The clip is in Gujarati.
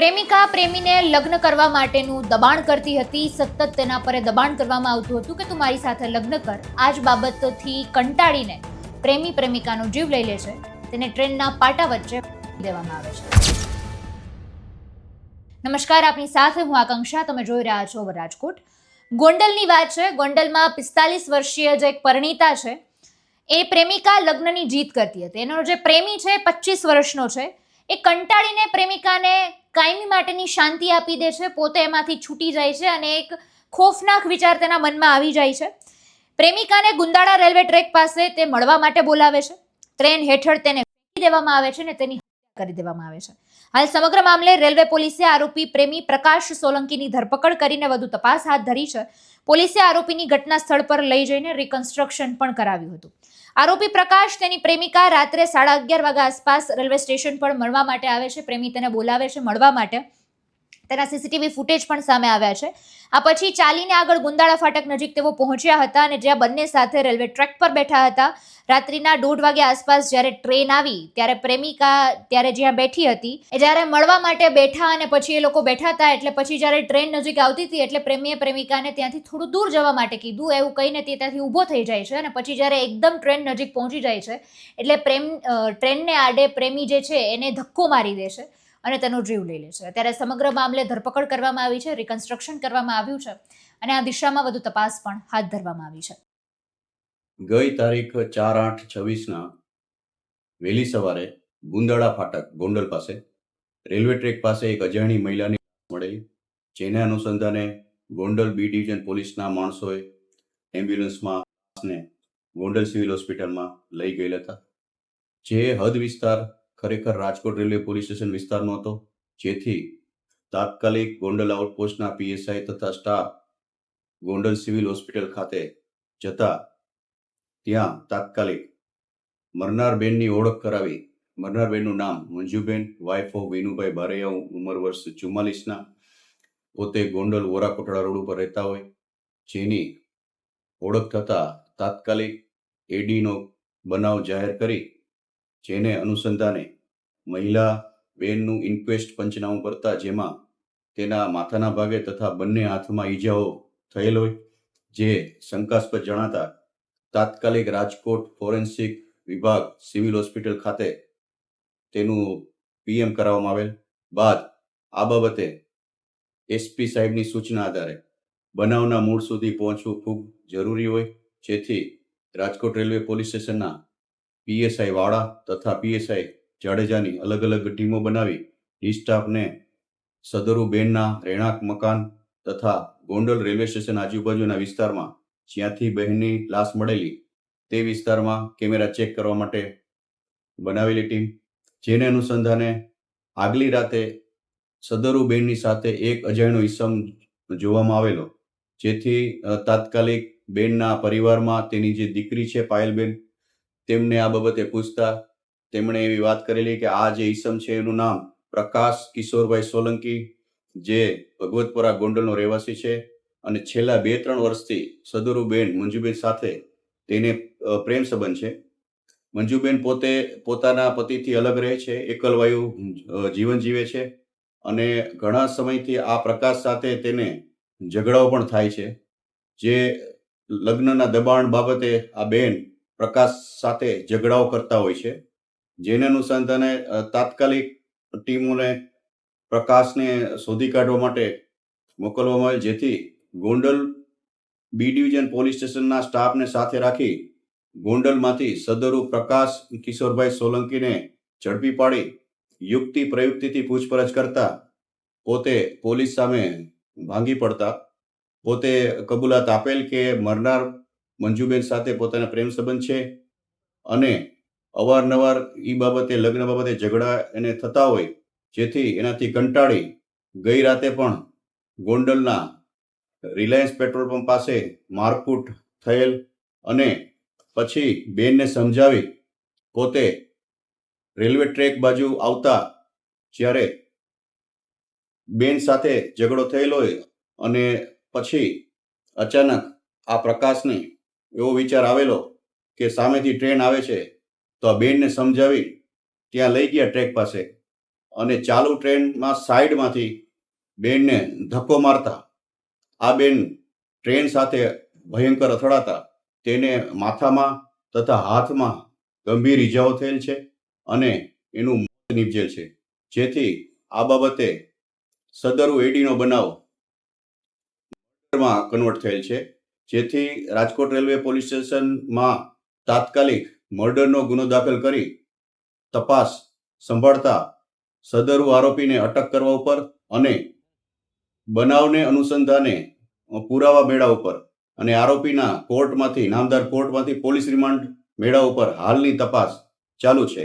પ્રેમિકા પ્રેમીને લગ્ન કરવા માટેનું દબાણ કરતી હતી. સતત તેના પર દબાણ કરવામાં આવતું હતું કે તું મારી સાથે લગ્ન કર. આ જ બાબતથી કંટાળીને પ્રેમી પ્રેમિકાનો જીવ લઈ લે છે. તેને ટ્રેનના પાટા વચ્ચે દેવામાં આવે છે. નમસ્કાર, આપની સાથે હું આકાંક્ષા. તમે જોઈ રહ્યા છો રાજકોટ. ગોંડલની વાત છે. ગોંડલમાં 45 વર્ષીય જે એક પરિણીતા છે, એ પ્રેમિકા લગ્નની જીત કરતી હતી. એનો જે પ્રેમી છે 25 વર્ષનો છે. એ કંટાળીને પ્રેમિકાને કાયમી માટેની શાંતિ આપી દે છે. પોતે એમાંથી છૂટી જાય છે અને એક ખોફનાક વિચાર તેના મનમાં આવી જાય છે. પ્રેમિકાને ગુંદાળા રેલવે ટ્રેક પાસે તે મળવા માટે બોલાવે છે. ટ્રેન હેઠળ તેને ફેંકી દેવામાં આવે છે અને તેની હત્યા કરી દેવામાં આવે છે. હાલ સમગ્ર મામલે રેલવે પોલીસે આરોપી પ્રેમી પ્રકાશ સોલંકીની ધરપકડ કરીને વધુ તપાસ હાથ ધરી છે. પોલીસે આરોપીની ઘટના સ્થળ પર લઈ જઈને રિકન્સ્ટ્રક્શન પણ કરાવ્યું હતું. આરોપી પ્રકાશ તેની પ્રેમિકા રાત્રે 11:30 વાગ્યા આસપાસ રેલવે સ્ટેશન પર મળવા માટે આવે છે. પ્રેમી તેને બોલાવે છે મળવા માટે. તેના સીસીટીવી ફૂટેજ પણ સામે આવ્યા છે. આ પછી ચાલીને આગળ ગુંદાળા ફાટક નજીક તેઓ પહોંચ્યા હતા અને જ્યાં બંને સાથે રેલવે ટ્રેક પર બેઠા હતા. રાત્રિના 1:30 વાગ્યા આસપાસ જ્યારે ટ્રેન આવી ત્યારે પ્રેમિકા ત્યારે જ્યાં બેઠી હતી એ જ્યારે મળવા માટે બેઠા અને પછી એ લોકો બેઠા હતા. એટલે પછી જ્યારે ટ્રેન નજીક આવતી હતી એટલે પ્રેમીએ પ્રેમિકાને ત્યાંથી થોડું દૂર જવા માટે કીધું. એવું કહીને તે ત્યાંથી ઊભો થઈ જાય છે અને પછી જ્યારે એકદમ ટ્રેન નજીક પહોંચી જાય છે એટલે ટ્રેનને આડે પ્રેમી જે છે એને ધક્કો મારી દે છે અને તેનો જીવ લઈ લે છે. અત્યારે સમગ્ર મામલે ધરપકડ કરવામાં આવી છે, રિકન્સ્ટ્રક્શન કરવામાં આવ્યું છે અને આ દિશામાં વધુ તપાસ પણ હાથ ધરવામાં આવી છે. ગઈ તારીખ 4/8/26ના વહેલી સવારે ગુંદાળા ફાટક ગોંડલ પાસે રેલવે ટ્રેક પાસે એક અજાણી મહિલાની મળેલી, જેને અનુસંધાને ગોંડલ બી ડિવિઝન પોલીસના માણસોએ એમ્બ્યુલન્સમાં ગોંડલ સિવિલ હોસ્પિટલમાં લઈ ગયેલા હતા. જે હદ વિસ્તાર ખરેખર રાજકોટ રેલવે પોલીસ સ્ટેશન વિસ્તારનો હતો, જેથી તાત્કાલિક ગોંડલ આઉટપોસ્ટના પીએસઆઈ તથા સ્ટાફ ગોંડલ સિવિલ હોસ્પિટલ ખાતે જતા ત્યાં તાત્કાલિક મરનાર બેનની ઓળખ કરાવી. મરનાર બેનનું નામ મંજુબેન, વાઇફ ઓફ વિનુભાઈ બારૈયા, ઉંમર વર્ષ 44ના, પોતે ગોંડલ વોરા કોટડા રોડ ઉપર રહેતા હોય, જેની ઓળખ થતા તાત્કાલિક એડીનો બનાવ જાહેર કરી, જેને અનુસંધાને મહિલા બેનનું ઇન્ક્વેસ્ટ પંચનામું કરતા જેમાં તેના માથાના ભાગે તથા બંને હાથમાં ઈજાઓ થયેલ હોય, જે શંકાસ્પદ જણાતા તાત્કાલિક રાજકોટ ફોરેન્સિક વિભાગ સિવિલ હોસ્પિટલ ખાતે તેનું પીએમ કરાવવામાં આવેલ બાદ આ બાબતે એસપી સાહેબની સૂચના આધારે બનાવના મૂળ સુધી પહોંચવું ખૂબ જરૂરી હોય, જેથી રાજકોટ રેલવે પોલીસ સ્ટેશનના પીએસઆઈ વાળા તથા પીએસઆઈ જાડેજાની અલગ અલગ ટીમો બનાવી ડિસ્ટાફને સદરુ બેનના રહેણાંક મકાન તથા ગોંડલ રેલવે સ્ટેશન આજુબાજુના વિસ્તારમાં જ્યાંથી બહેનની લાશ મળેલી તે વિસ્તારમાં કેમેરા ચેક કરવા માટે બનાવેલી ટીમ, જેને અનુસંધાને આગલી રાતે સદરુ બેનની સાથે એક અજાણ્યો ઈસમ જોવામાં આવેલો, જેથી તાત્કાલિક બેનના પરિવારમાં તેની જે દીકરી છે પાયલબેન, તેમને આ બાબતે પૂછતા તેમણે એવી વાત કરેલી કે આ જે ઈસમ છે એનું નામ પ્રકાશ કિશોરભાઈ સોલંકી, જે ભગવતપુરા ગોંડલનો રહેવાસી છે અને છેલ્લા 2-3 વર્ષથી સદરુ બેન મંજુબેન સાથે તેને પ્રેમ સંબંધ છે. મંજુબેન પોતે પોતાના પતિથી અલગ રહે છે, એકલવાયુ જીવન જીવે છે અને ઘણા સમયથી આ પ્રકાશ સાથે તેને ઝઘડાઓ પણ થાય છે. જે લગ્નના દબાણ બાબતે આ બેન પ્રકાશ સાથે ઝઘડાઓ કરતા હોય છે, જેને અનુસંધાને તાત્કાલિક ટીમોને પ્રકાશને શોધી કાઢવા માટે મોકલવામાં આવેલ, જેથી ગોંડલ બી ડિવિઝન પોલીસ સ્ટેશનના સ્ટાફને સાથે રાખી ગોંડલમાંથી સદરુ પ્રકાશ કિશોરભાઈ સોલંકીને ઝડપી પાડી યુક્તિ પ્રયુક્તિથી પૂછપરછ કરતા પોતે પોલીસ સામે ભાંગી પડતા પોતે કબૂલાત આપેલ કે મરનાર મંજુબેન સાથે પોતાના પ્રેમ સંબંધ છે અને અવારનવાર એ બાબતે લગ્ન બાબતે ઝઘડા એને થતા હોય, જેથી એનાથી કંટાળી ગઈ રાતે પણ ગોંડલના રિલાયન્સ પેટ્રોલ પંપ પાસે મારકૂટ થયેલ અને પછી બેનને સમજાવી પોતે રેલવે ટ્રેક બાજુ આવતા જ્યારે બેન સાથે ઝઘડો થયેલો હોય અને પછી અચાનક આ પ્રકાશને એવો વિચાર આવેલો કે સામેથી ટ્રેન આવે છે તો આ બેનને સમજાવી ત્યાં લઈ ગયા ટ્રેક પાસે અને ચાલુ ટ્રેનમાં સાઈડમાંથી બેનને ધક્કો મારતા આ બેન ટ્રેન સાથે ભયંકર અથડાતા તેને માથામાં તથા હાથમાં ગંભીર ઈજાઓ થયેલ છે અને એનું મોત નીપજેલ છે, જેથી આ બાબતે સદરુ એડીનો બનાવ માં કન્વર્ટ થયેલ છે, જેથી રાજકોટ રેલવે પોલીસ સ્ટેશનમાં તાત્કાલિક મર્ડરનો ગુનો દાખલ કરી તપાસ સંભાળતા સદરુ આરોપીને અટક કરવા ઉપર અને બનાવને અનુસંધાને પુરાવા મેળવવા ઉપર અને આરોપીના નામદાર કોર્ટમાંથી પોલીસ રિમાન્ડ મેળવવા ઉપર હાલની તપાસ ચાલુ છે.